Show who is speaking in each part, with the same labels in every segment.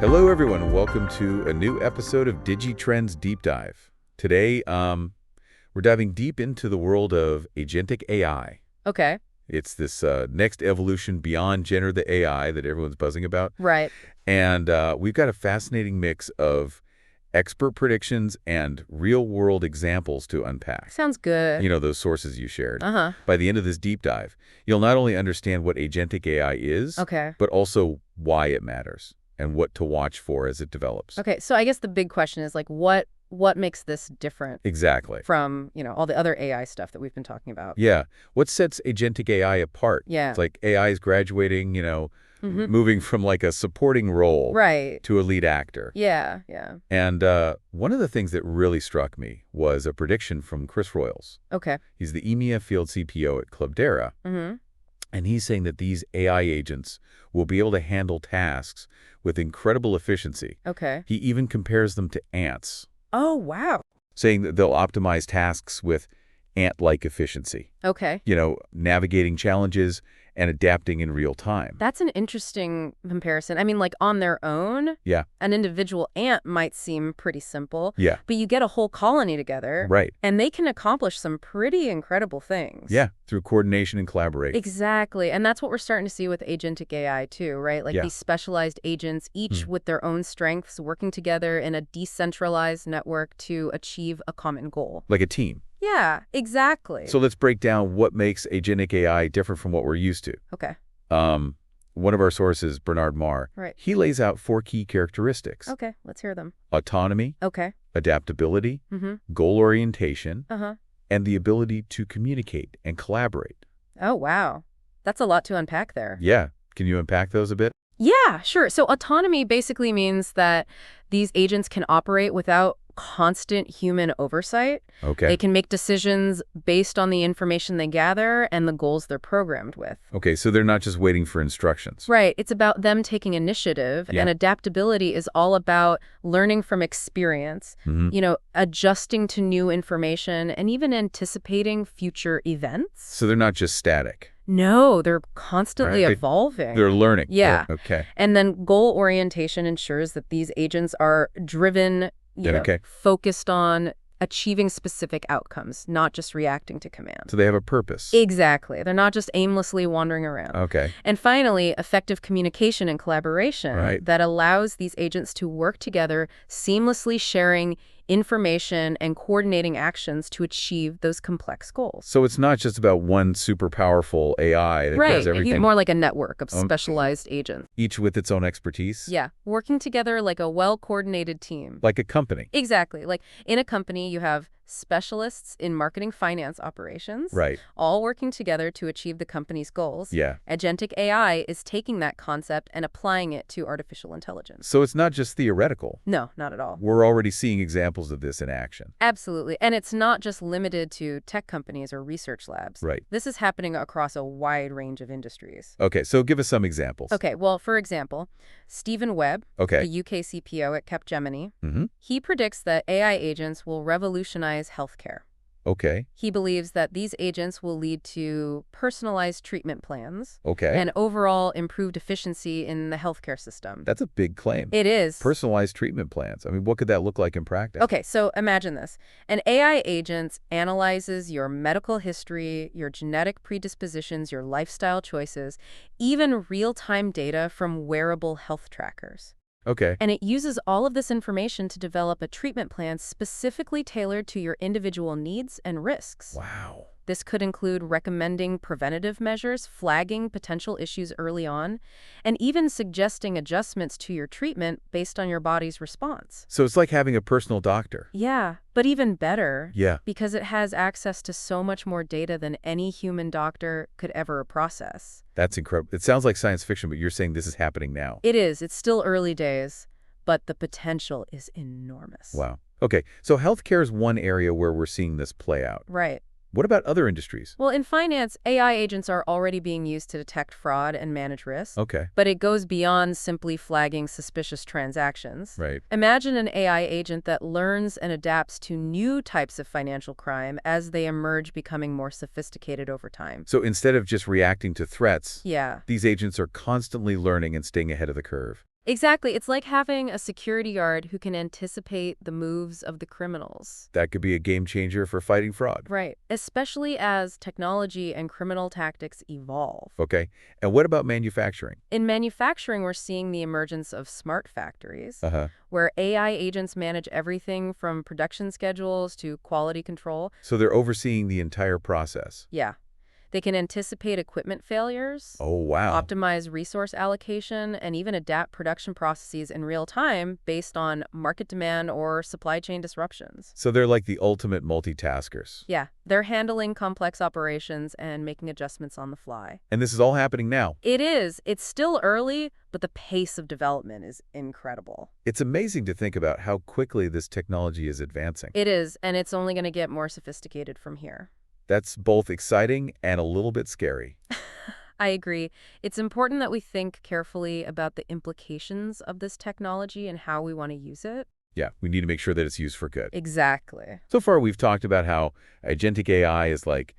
Speaker 1: Hello, everyone. Welcome to a new episode of DigiTrends Deep Dive. Today, we're diving deep into the world of Agentic AI.
Speaker 2: Okay.
Speaker 1: It's this next evolution beyond generative AI that everyone's buzzing about.
Speaker 2: Right.
Speaker 1: And we've got a fascinating mix of expert predictions and real-world examples to unpack.
Speaker 2: Sounds good.
Speaker 1: You know, those sources you shared.
Speaker 2: Uh-huh.
Speaker 1: By the end of this deep dive, you'll not only understand what Agentic AI is,
Speaker 2: Okay.
Speaker 1: but also why it matters and what to watch for as it develops.
Speaker 2: Okay, so I guess the big question is like what makes this different
Speaker 1: Exactly.
Speaker 2: from, all the other AI stuff that we've been talking about?
Speaker 1: Yeah. What sets Agentic AI apart?
Speaker 2: Yeah.
Speaker 1: It's like AI is graduating, moving from like a supporting role
Speaker 2: Right.
Speaker 1: to a lead actor.
Speaker 2: Yeah.
Speaker 1: And one of the things that really struck me was a prediction from Chris Royals.
Speaker 2: Okay.
Speaker 1: He's the EMEA field CPO at Clubdera.
Speaker 2: Mm-hmm.
Speaker 1: And he's saying that these AI agents will be able to handle tasks with incredible efficiency.
Speaker 2: Okay.
Speaker 1: He even compares them to ants,
Speaker 2: Oh, wow.
Speaker 1: saying that they'll optimize tasks with ant-like efficiency.
Speaker 2: Okay.
Speaker 1: Navigating challenges and adapting in real time.
Speaker 2: That's an interesting comparison. I mean, like on their own,
Speaker 1: Yeah.
Speaker 2: an individual ant might seem pretty simple.
Speaker 1: Yeah.
Speaker 2: But you get a whole colony together.
Speaker 1: Right.
Speaker 2: And they can accomplish some pretty incredible things.
Speaker 1: Yeah, through coordination and collaboration.
Speaker 2: Exactly. And that's what we're starting to see with Agentic AI too, right? Like
Speaker 1: Yeah.
Speaker 2: these specialized agents, each with their own strengths, working together in a decentralized network to achieve a common goal.
Speaker 1: Like a team.
Speaker 2: Yeah, exactly.
Speaker 1: So let's break down what makes Agentic AI different from what we're used to.
Speaker 2: Okay.
Speaker 1: One of our sources, Bernard Marr,
Speaker 2: Right.
Speaker 1: he lays out 4 key characteristics.
Speaker 2: Okay, let's hear them.
Speaker 1: Autonomy,
Speaker 2: Okay.
Speaker 1: adaptability,
Speaker 2: Mm-hmm.
Speaker 1: goal orientation,
Speaker 2: Uh-huh.
Speaker 1: and the ability to communicate and collaborate.
Speaker 2: Oh, wow. That's a lot to unpack there.
Speaker 1: Yeah. Can you unpack those a bit?
Speaker 2: Yeah, sure. So autonomy basically means that these agents can operate without constant human oversight.
Speaker 1: Okay.
Speaker 2: They can make decisions based on the information they gather and the goals they're programmed with.
Speaker 1: Okay, so they're not just waiting for instructions.
Speaker 2: Right. It's about them taking initiative,
Speaker 1: Yeah.
Speaker 2: and adaptability is all about learning from experience, adjusting to new information, and even anticipating future events.
Speaker 1: So they're not just static.
Speaker 2: No, they're constantly
Speaker 1: Right.
Speaker 2: evolving.
Speaker 1: They're learning.
Speaker 2: Yeah.
Speaker 1: Okay.
Speaker 2: And then goal orientation ensures that these agents are driven,
Speaker 1: Okay.
Speaker 2: focused on achieving specific outcomes, not just reacting to commands.
Speaker 1: So they have a purpose.
Speaker 2: Exactly. They're not just aimlessly wandering around.
Speaker 1: Okay.
Speaker 2: And finally, effective communication and collaboration
Speaker 1: Right.
Speaker 2: that allows these agents to work together, seamlessly sharing information and coordinating actions to achieve those complex goals.
Speaker 1: So it's not just about one super powerful AI that
Speaker 2: Right.
Speaker 1: does everything,
Speaker 2: More like a network of specialized agents.
Speaker 1: each with its own expertise?
Speaker 2: Yeah. Working together like a well-coordinated team.
Speaker 1: Like a company.
Speaker 2: Exactly. Like in a company, you have specialists in marketing, finance, operations,
Speaker 1: Right.
Speaker 2: all working together to achieve the company's goals.
Speaker 1: Yeah.
Speaker 2: Agentic AI is taking that concept and applying it to artificial intelligence.
Speaker 1: So it's not just theoretical.
Speaker 2: No, not at all.
Speaker 1: We're already seeing examples of this in action.
Speaker 2: Absolutely. And it's not just limited to tech companies or research labs.
Speaker 1: Right.
Speaker 2: This is happening across a wide range of industries.
Speaker 1: Okay, so give us some examples.
Speaker 2: Okay, well, for example, Stephen Webb,
Speaker 1: Okay.
Speaker 2: the UK CPO at Capgemini,
Speaker 1: Mm-hmm.
Speaker 2: he predicts that AI agents will revolutionize healthcare.
Speaker 1: Okay.
Speaker 2: He believes that these agents will lead to personalized treatment plans
Speaker 1: Okay.
Speaker 2: and overall improved efficiency in the healthcare system.
Speaker 1: That's a big claim.
Speaker 2: It is.
Speaker 1: Personalized treatment plans. I mean, what could that look like in practice?
Speaker 2: Okay, so imagine this. An AI agent analyzes your medical history, your genetic predispositions, your lifestyle choices, even real-time data from wearable health trackers.
Speaker 1: Okay.
Speaker 2: And it uses all of this information to develop a treatment plan specifically tailored to your individual needs and risks.
Speaker 1: Wow.
Speaker 2: This could include recommending preventative measures, flagging potential issues early on, and even suggesting adjustments to your treatment based on your body's response.
Speaker 1: So it's like having a personal doctor.
Speaker 2: Yeah, but even better,
Speaker 1: Yeah.
Speaker 2: because it has access to so much more data than any human doctor could ever process.
Speaker 1: That's incredible. It sounds like science fiction, but you're saying this is happening now.
Speaker 2: It is. It's still early days, but the potential is enormous.
Speaker 1: Wow. Okay, so healthcare is one area where we're seeing this play out.
Speaker 2: Right.
Speaker 1: What about other industries?
Speaker 2: Well, in finance, AI agents are already being used to detect fraud and manage risk.
Speaker 1: Okay.
Speaker 2: But it goes beyond simply flagging suspicious transactions.
Speaker 1: Right.
Speaker 2: Imagine an AI agent that learns and adapts to new types of financial crime as they emerge, becoming more sophisticated over time.
Speaker 1: So instead of just reacting to threats,
Speaker 2: Yeah.
Speaker 1: these agents are constantly learning and staying ahead of the curve.
Speaker 2: Exactly. It's like having a security guard who can anticipate the moves of the criminals.
Speaker 1: That could be a game changer for fighting fraud.
Speaker 2: Right. Especially as technology and criminal tactics evolve.
Speaker 1: Okay. And what about manufacturing?
Speaker 2: In manufacturing, we're seeing the emergence of smart factories,
Speaker 1: Uh-huh.
Speaker 2: where AI agents manage everything from production schedules to quality control.
Speaker 1: So they're overseeing the entire process.
Speaker 2: Yeah. They can anticipate equipment failures,
Speaker 1: Oh, wow.
Speaker 2: optimize resource allocation, and even adapt production processes in real time based on market demand or supply chain disruptions.
Speaker 1: So they're like the ultimate multitaskers.
Speaker 2: Yeah, they're handling complex operations and making adjustments on the fly.
Speaker 1: And this is all happening now.
Speaker 2: It is. It's still early, but the pace of development is incredible.
Speaker 1: It's amazing to think about how quickly this technology is advancing.
Speaker 2: It is, and it's only going to get more sophisticated from here.
Speaker 1: That's both exciting and a little bit scary.
Speaker 2: I agree. It's important that we think carefully about the implications of this technology and how we want to use it.
Speaker 1: Yeah, we need to make sure that it's used for good.
Speaker 2: Exactly.
Speaker 1: So far, we've talked about how agentic AI is like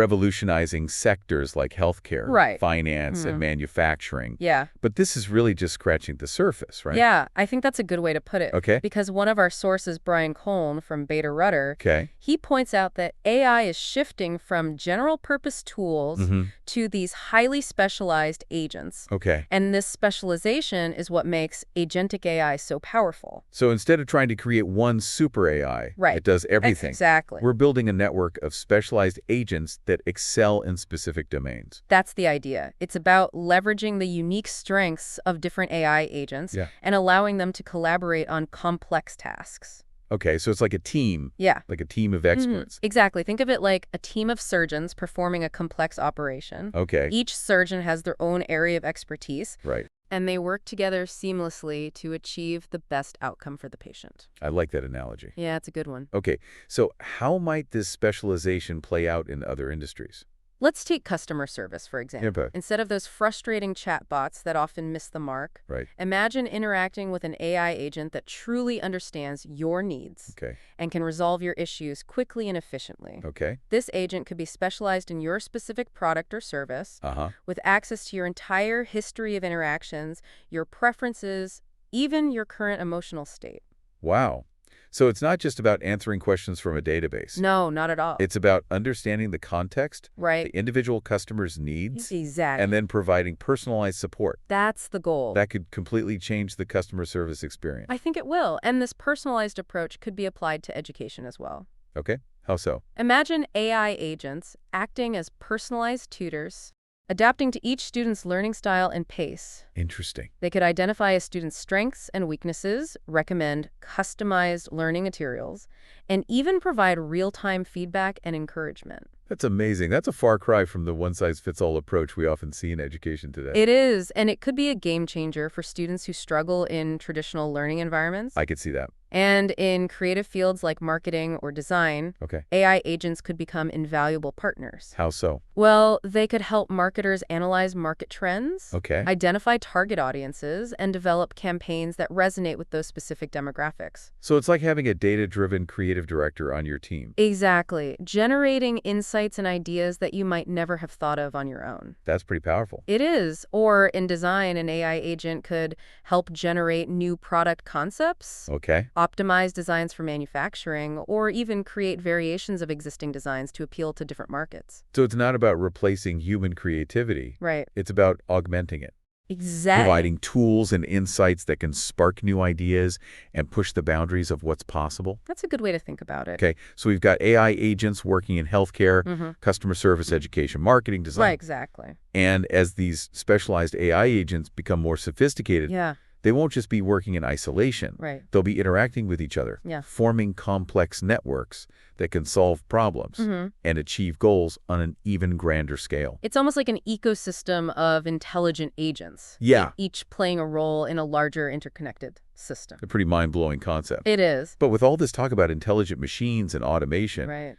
Speaker 1: revolutionizing sectors like healthcare,
Speaker 2: Right.
Speaker 1: finance, and manufacturing.
Speaker 2: Yeah.
Speaker 1: But this is really just scratching the surface, right?
Speaker 2: Yeah, I think that's a good way to put it.
Speaker 1: Okay.
Speaker 2: Because one of our sources, Brian Cohn from Beta Rudder,
Speaker 1: Okay.
Speaker 2: he points out that AI is shifting from general-purpose tools to these highly specialized agents.
Speaker 1: Okay.
Speaker 2: And this specialization is what makes agentic AI so powerful.
Speaker 1: So instead of trying to create one super AI,
Speaker 2: Right.
Speaker 1: it does everything.
Speaker 2: Exactly.
Speaker 1: We're building a network of specialized agents that excel in specific domains.
Speaker 2: That's the idea. It's about leveraging the unique strengths of different AI agents
Speaker 1: Yeah.
Speaker 2: and allowing them to collaborate on complex tasks.
Speaker 1: Okay, so it's like a team,
Speaker 2: Yeah.
Speaker 1: like a team of experts.
Speaker 2: Exactly. Think of it like a team of surgeons performing a complex operation.
Speaker 1: Okay,
Speaker 2: Each surgeon has their own area of expertise,
Speaker 1: right.
Speaker 2: and they work together seamlessly to achieve the best outcome for the patient.
Speaker 1: I like that analogy.
Speaker 2: Yeah, it's a good one.
Speaker 1: Okay, so how might this specialization play out in other industries?
Speaker 2: Let's take customer service, for example.
Speaker 1: Yeah.
Speaker 2: Instead of those frustrating chatbots that often miss the mark,
Speaker 1: Right.
Speaker 2: imagine interacting with an AI agent that truly understands your needs
Speaker 1: Okay.
Speaker 2: and can resolve your issues quickly and efficiently.
Speaker 1: Okay.
Speaker 2: This agent could be specialized in your specific product or service,
Speaker 1: Uh-huh.
Speaker 2: with access to your entire history of interactions, your preferences, even your current emotional state.
Speaker 1: Wow. So it's not just about answering questions from a database.
Speaker 2: No, not at all.
Speaker 1: It's about understanding the context,
Speaker 2: right.
Speaker 1: the individual customer's needs,
Speaker 2: Exactly.
Speaker 1: and then providing personalized support.
Speaker 2: That's the goal.
Speaker 1: That could completely change the customer service experience.
Speaker 2: I think it will. And this personalized approach could be applied to education as well.
Speaker 1: Okay? How so?
Speaker 2: Imagine AI agents acting as personalized tutors, adapting to each student's learning style and pace.
Speaker 1: Interesting.
Speaker 2: They could identify a student's strengths and weaknesses, recommend customized learning materials, and even provide real-time feedback and encouragement.
Speaker 1: That's amazing. That's a far cry from the one-size-fits-all approach we often see in education today.
Speaker 2: It is, and it could be a game changer for students who struggle in traditional learning environments.
Speaker 1: I could see that.
Speaker 2: And in creative fields like marketing or design,
Speaker 1: Okay.
Speaker 2: AI agents could become invaluable partners.
Speaker 1: How so?
Speaker 2: Well, they could help marketers analyze market trends,
Speaker 1: Okay.
Speaker 2: identify target audiences, and develop campaigns that resonate with those specific demographics.
Speaker 1: So it's like having a data-driven creative director on your team.
Speaker 2: Exactly. Generating insights and ideas that you might never have thought of on your own.
Speaker 1: That's pretty powerful.
Speaker 2: It is. Or in design, an AI agent could help generate new product concepts,
Speaker 1: Okay.
Speaker 2: optimize designs for manufacturing, or even create variations of existing designs to appeal to different markets.
Speaker 1: So it's not about replacing human creativity.
Speaker 2: Right.
Speaker 1: It's about augmenting it.
Speaker 2: Exactly.
Speaker 1: Providing tools and insights that can spark new ideas and push the boundaries of what's possible.
Speaker 2: That's a good way to think about it.
Speaker 1: Okay, so we've got AI agents working in healthcare, customer service, education, marketing, design.
Speaker 2: Right, exactly.
Speaker 1: And as these specialized AI agents become more sophisticated,
Speaker 2: Yeah,
Speaker 1: they won't just be working in isolation.
Speaker 2: right.
Speaker 1: They'll be interacting with each other,
Speaker 2: Yeah.
Speaker 1: forming complex networks that can solve problems and achieve goals on an even grander scale.
Speaker 2: It's almost like an ecosystem of intelligent agents.
Speaker 1: Yeah.
Speaker 2: Each playing a role in a larger interconnected system.
Speaker 1: A pretty mind-blowing concept.
Speaker 2: It is.
Speaker 1: But with all this talk about intelligent machines and automation,
Speaker 2: Right.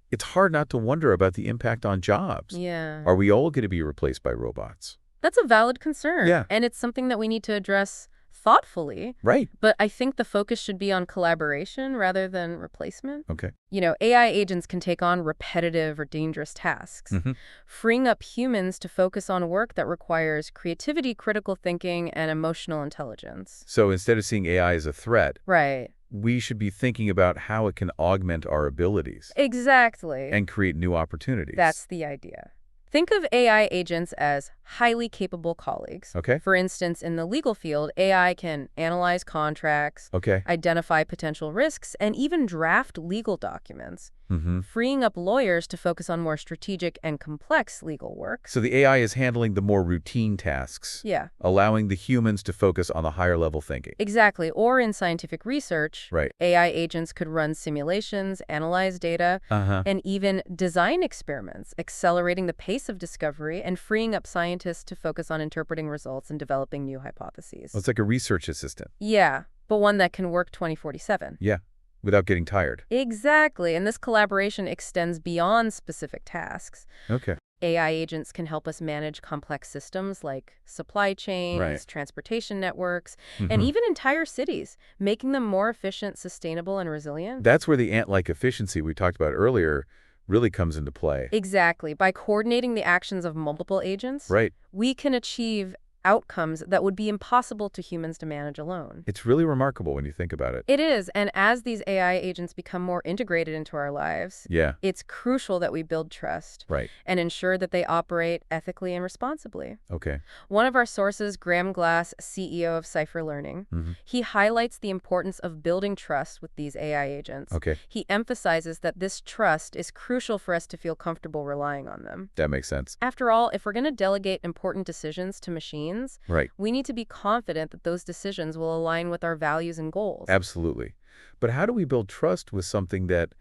Speaker 1: it's hard not to wonder about the impact on jobs.
Speaker 2: Yeah.
Speaker 1: Are we all going to be replaced by robots?
Speaker 2: That's a valid concern.
Speaker 1: Yeah.
Speaker 2: And it's something that we need to address thoughtfully,
Speaker 1: Right.
Speaker 2: but I think the focus should be on collaboration rather than replacement.
Speaker 1: Okay.
Speaker 2: AI agents can take on repetitive or dangerous tasks,
Speaker 1: Hmm.
Speaker 2: freeing up humans to focus on work that requires creativity, critical thinking, and emotional intelligence.
Speaker 1: So instead of seeing AI as a threat,
Speaker 2: Right.
Speaker 1: we should be thinking about how it can augment our abilities
Speaker 2: Exactly.
Speaker 1: and create new opportunities.
Speaker 2: That's the idea. Think of AI agents as highly capable colleagues.
Speaker 1: Okay?
Speaker 2: For instance, in the legal field, AI can analyze contracts,
Speaker 1: Okay.
Speaker 2: identify potential risks, and even draft legal documents,
Speaker 1: Hmm.
Speaker 2: freeing up lawyers to focus on more strategic and complex legal work.
Speaker 1: So the AI is handling the more routine tasks,
Speaker 2: Yeah,
Speaker 1: allowing the humans to focus on the higher level thinking.
Speaker 2: exactly. Or in scientific research,
Speaker 1: Right.
Speaker 2: AI agents could run simulations, analyze data,
Speaker 1: Uh-huh.
Speaker 2: and even design experiments, accelerating the pace of discovery and freeing up scientists to focus on interpreting results and developing new hypotheses.
Speaker 1: Well, it's like a research assistant.
Speaker 2: Yeah, but one that can work 24/7.
Speaker 1: Yeah. Without getting tired.
Speaker 2: Exactly, and this collaboration extends beyond specific tasks.
Speaker 1: Okay.
Speaker 2: AI agents can help us manage complex systems like supply chains,
Speaker 1: Right.
Speaker 2: transportation networks, and
Speaker 1: Hmm.
Speaker 2: even entire cities, making them more efficient, sustainable, and resilient.
Speaker 1: That's where the ant-like efficiency we talked about earlier really comes into play.
Speaker 2: Exactly. By coordinating the actions of multiple agents,
Speaker 1: Right.
Speaker 2: we can achieve outcomes that would be impossible to humans to manage alone.
Speaker 1: It's really remarkable when you think about it.
Speaker 2: It is, and as these AI agents become more integrated into our lives,
Speaker 1: Yeah.
Speaker 2: it's crucial that we build trust
Speaker 1: Right.
Speaker 2: and ensure that they operate ethically and responsibly.
Speaker 1: Okay.
Speaker 2: One of our sources, Graham Glass, CEO of Cypher Learning,
Speaker 1: Hmm.
Speaker 2: he highlights the importance of building trust with these AI agents.
Speaker 1: Okay.
Speaker 2: He emphasizes that this trust is crucial for us to feel comfortable relying on them.
Speaker 1: That makes sense.
Speaker 2: After all, if we're going to delegate important decisions to machines,
Speaker 1: Right.
Speaker 2: we need to be confident that those decisions will align with our values and goals.
Speaker 1: Absolutely. But how do we build trust with something that,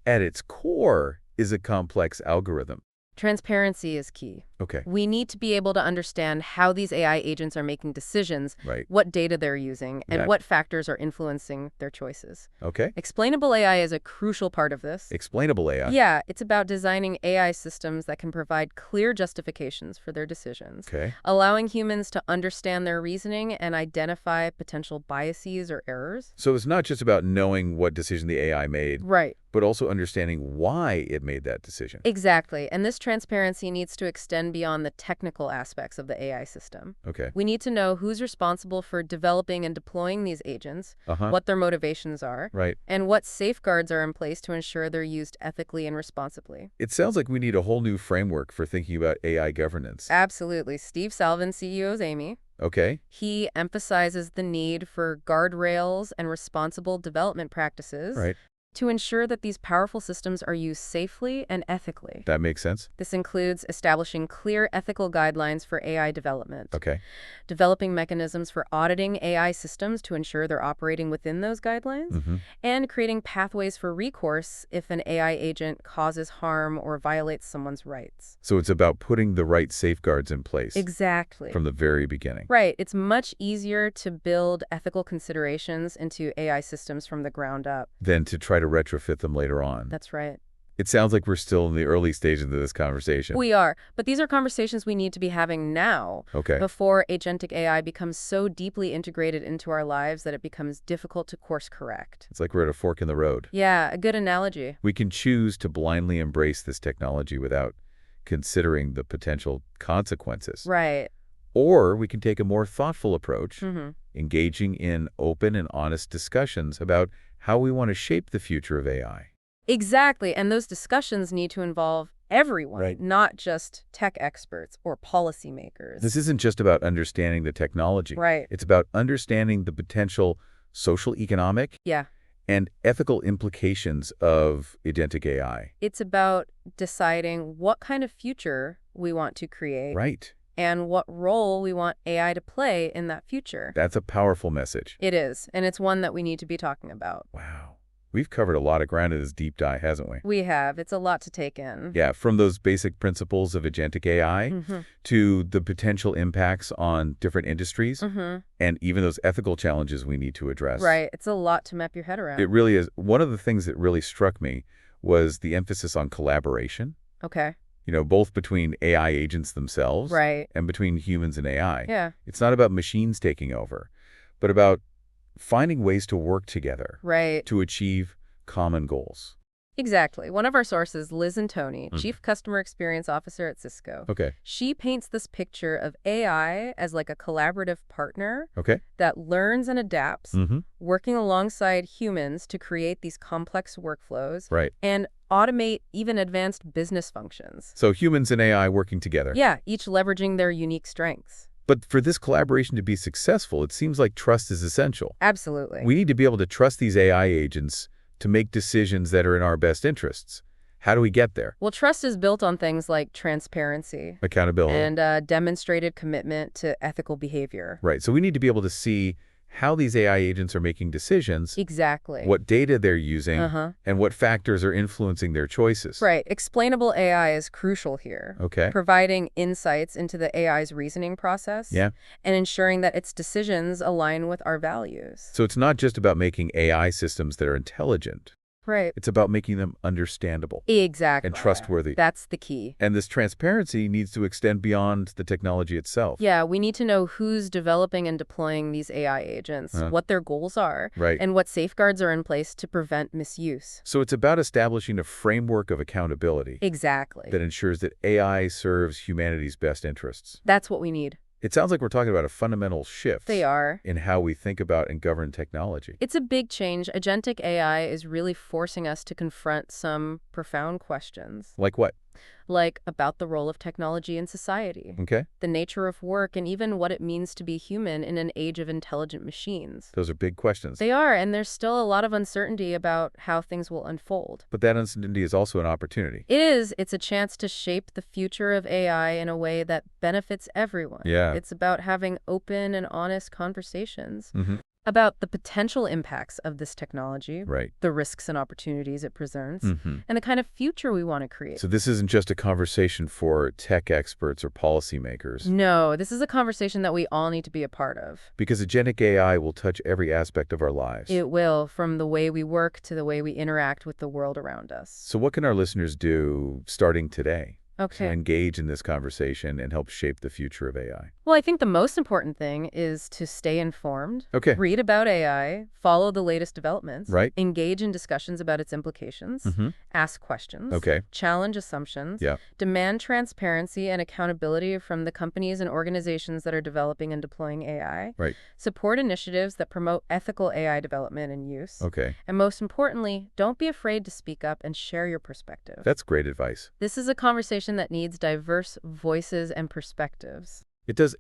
Speaker 1: at its core, is a complex algorithm?
Speaker 2: Transparency is key.
Speaker 1: Okay.
Speaker 2: We need to be able to understand how these AI agents are making decisions,
Speaker 1: Right.
Speaker 2: what data they're using, and
Speaker 1: Yeah.
Speaker 2: what factors are influencing their choices.
Speaker 1: Okay.
Speaker 2: Explainable AI is a crucial part of this.
Speaker 1: Explainable AI.
Speaker 2: Yeah, it's about designing AI systems that can provide clear justifications for their decisions,
Speaker 1: Okay.
Speaker 2: allowing humans to understand their reasoning and identify potential biases or errors.
Speaker 1: So it's not just about knowing what decision the AI made,
Speaker 2: Right.
Speaker 1: but also understanding why it made that decision.
Speaker 2: Exactly. And this transparency needs to extend beyond the technical aspects of the AI system.
Speaker 1: Okay.
Speaker 2: We need to know who's responsible for developing and deploying these agents,
Speaker 1: Uh-huh.
Speaker 2: what their motivations are,
Speaker 1: Right.
Speaker 2: and what safeguards are in place to ensure they're used ethically and responsibly.
Speaker 1: It sounds like we need a whole new framework for thinking about AI governance.
Speaker 2: Absolutely. Steve Salvin, CEO of Amy,
Speaker 1: Okay.
Speaker 2: he emphasizes the need for guardrails and responsible development practices
Speaker 1: Right.
Speaker 2: to ensure that these powerful systems are used safely and ethically.
Speaker 1: That makes sense.
Speaker 2: This includes establishing clear ethical guidelines for AI development,
Speaker 1: Okay.
Speaker 2: developing mechanisms for auditing AI systems to ensure they're operating within those guidelines,
Speaker 1: Mm-hmm.
Speaker 2: and creating pathways for recourse if an AI agent causes harm or violates someone's rights.
Speaker 1: So it's about putting the right safeguards in place
Speaker 2: Exactly.
Speaker 1: from the very beginning.
Speaker 2: Right. It's much easier to build ethical considerations into AI systems from the ground up.
Speaker 1: Than to try to retrofit them later on.
Speaker 2: That's right.
Speaker 1: It sounds like we're still in the early stages of this conversation.
Speaker 2: We are, but these are conversations we need to be having now,
Speaker 1: Okay.
Speaker 2: before agentic AI becomes so deeply integrated into our lives that it becomes difficult to course correct.
Speaker 1: It's like we're at a fork in the road.
Speaker 2: Yeah, a good analogy.
Speaker 1: We can choose to blindly embrace this technology without considering the potential consequences.
Speaker 2: Right.
Speaker 1: Or we can take a more thoughtful approach,
Speaker 2: Mm-hmm.
Speaker 1: engaging in open and honest discussions about how we want to shape the future of AI.
Speaker 2: Exactly, and those discussions need to involve everyone,
Speaker 1: Right.
Speaker 2: not just tech experts or policymakers.
Speaker 1: This isn't just about understanding the technology.
Speaker 2: Right.
Speaker 1: It's about understanding the potential social, economic,
Speaker 2: Yeah.
Speaker 1: and ethical implications of agentic AI.
Speaker 2: It's about deciding what kind of future we want to create
Speaker 1: Right.
Speaker 2: and what role we want AI to play in that future.
Speaker 1: That's a powerful message.
Speaker 2: It is, and it's one that we need to be talking about.
Speaker 1: Wow. We've covered a lot of ground in this deep dive, hasn't we?
Speaker 2: We have. It's a lot to take in.
Speaker 1: Yeah, from those basic principles of agentic AI
Speaker 2: Mm-hmm.
Speaker 1: to the potential impacts on different industries
Speaker 2: Mm-hmm.
Speaker 1: and even those ethical challenges we need to address.
Speaker 2: Right. It's a lot to map your head around.
Speaker 1: It really is. One of the things that really struck me was the emphasis on collaboration,
Speaker 2: Okay.
Speaker 1: both between AI agents themselves
Speaker 2: Right.
Speaker 1: and between humans and AI.
Speaker 2: Yeah.
Speaker 1: It's not about machines taking over, but about finding ways to work together
Speaker 2: Right.
Speaker 1: to achieve common goals.
Speaker 2: Exactly. One of our sources, Liz and Tony,
Speaker 1: Mhm.
Speaker 2: Chief Customer Experience Officer at Cisco,
Speaker 1: Okay.
Speaker 2: she paints this picture of AI as like a collaborative partner
Speaker 1: Okay.
Speaker 2: that learns and adapts,
Speaker 1: Mm-hmm.
Speaker 2: working alongside humans to create these complex workflows
Speaker 1: Right.
Speaker 2: and automate even advanced business functions.
Speaker 1: So humans and AI working together.
Speaker 2: Yeah, each leveraging their unique strengths.
Speaker 1: But for this collaboration to be successful, it seems like trust is essential.
Speaker 2: Absolutely.
Speaker 1: We need to be able to trust these AI agents to make decisions that are in our best interests. How do we get there?
Speaker 2: Well, trust is built on things like transparency
Speaker 1: Accountability.
Speaker 2: and demonstrated commitment to ethical behavior.
Speaker 1: Right. So we need to be able to see how these AI agents are making decisions,
Speaker 2: Exactly.
Speaker 1: what data they're using,
Speaker 2: Uh-huh.
Speaker 1: and what factors are influencing their choices.
Speaker 2: Right. Explainable AI is crucial here.
Speaker 1: Okay.
Speaker 2: Providing insights into the AI's reasoning process
Speaker 1: Yeah.
Speaker 2: and ensuring that its decisions align with our values.
Speaker 1: So it's not just about making AI systems that are intelligent.
Speaker 2: Right.
Speaker 1: It's about making them understandable
Speaker 2: Exactly.
Speaker 1: and trustworthy.
Speaker 2: That's the key.
Speaker 1: And this transparency needs to extend beyond the technology itself.
Speaker 2: Yeah, we need to know who's developing and deploying these AI agents, what their goals are,
Speaker 1: Right.
Speaker 2: and what safeguards are in place to prevent misuse.
Speaker 1: So it's about establishing a framework of accountability
Speaker 2: Exactly.
Speaker 1: that ensures that AI serves humanity's best interests.
Speaker 2: That's what we need.
Speaker 1: It sounds like we're talking about a fundamental shift
Speaker 2: They are.
Speaker 1: in how we think about and govern technology.
Speaker 2: It's a big change. Agentic AI is really forcing us to confront some profound questions,
Speaker 1: Like what?
Speaker 2: like about the role of technology in society,
Speaker 1: Okay.
Speaker 2: the nature of work, and even what it means to be human in an age of intelligent machines.
Speaker 1: Those are big questions.
Speaker 2: They are, and there's still a lot of uncertainty about how things will unfold.
Speaker 1: But that uncertainty is also an opportunity.
Speaker 2: It is. It's a chance to shape the future of AI in a way that benefits everyone.
Speaker 1: Yeah.
Speaker 2: It's about having open and honest conversations
Speaker 1: Mm-hmm.
Speaker 2: about the potential impacts of this technology,
Speaker 1: Right.
Speaker 2: the risks and opportunities it presents,
Speaker 1: Mm-hmm.
Speaker 2: and the kind of future we want to create.
Speaker 1: So this isn't just a conversation for tech experts or policymakers,
Speaker 2: No, this is a conversation that we all need to be a part of.
Speaker 1: because agentic AI will touch every aspect of our lives.
Speaker 2: It will, from the way we work to the way we interact with the world around us.
Speaker 1: So what can our listeners do starting today to
Speaker 2: Okay.
Speaker 1: engage in this conversation and help shape the future of AI?
Speaker 2: Well, I think the most important thing is to stay informed,
Speaker 1: Okay.
Speaker 2: read about AI, follow the latest developments,
Speaker 1: Right.
Speaker 2: engage in discussions about its implications,
Speaker 1: Mm-hmm.
Speaker 2: ask questions,
Speaker 1: Okay.
Speaker 2: challenge assumptions,
Speaker 1: Yeah.
Speaker 2: demand transparency and accountability from the companies and organizations that are developing and deploying AI,
Speaker 1: Right.
Speaker 2: support initiatives that promote ethical AI development and use,
Speaker 1: Okay.
Speaker 2: and most importantly, don't be afraid to speak up and share your perspective.
Speaker 1: That's great advice.
Speaker 2: This is a conversation that needs diverse voices and perspectives.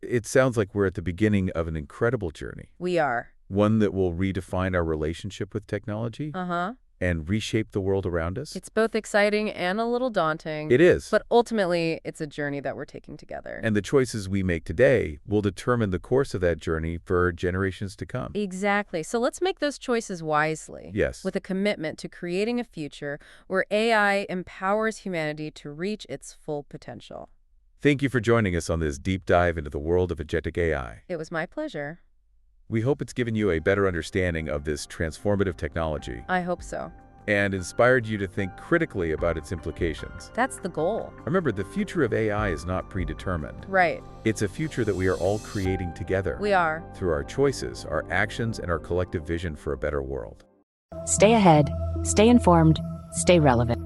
Speaker 1: It sounds like we're at the beginning of an incredible journey,
Speaker 2: We are.
Speaker 1: one that will redefine our relationship with technology
Speaker 2: Uh-huh.
Speaker 1: and reshape the world around us.
Speaker 2: It's both exciting and a little daunting.
Speaker 1: It is.
Speaker 2: But ultimately, it's a journey that we're taking together.
Speaker 1: And the choices we make today will determine the course of that journey for generations to come.
Speaker 2: Exactly. So let's make those choices wisely.
Speaker 1: Yes.
Speaker 2: With a commitment to creating a future where AI empowers humanity to reach its full potential.
Speaker 1: Thank you for joining us on this deep dive into the world of agentic AI.
Speaker 2: It was my pleasure.
Speaker 1: We hope it's given you a better understanding of this transformative technology
Speaker 2: I hope so.
Speaker 1: and inspired you to think critically about its implications.
Speaker 2: That's the goal.
Speaker 1: Remember, the future of AI is not predetermined.
Speaker 2: Right.
Speaker 1: It's a future that we are all creating together
Speaker 2: We are.
Speaker 1: through our choices, our actions, and our collective vision for a better world.
Speaker 3: Stay ahead, stay informed, stay relevant.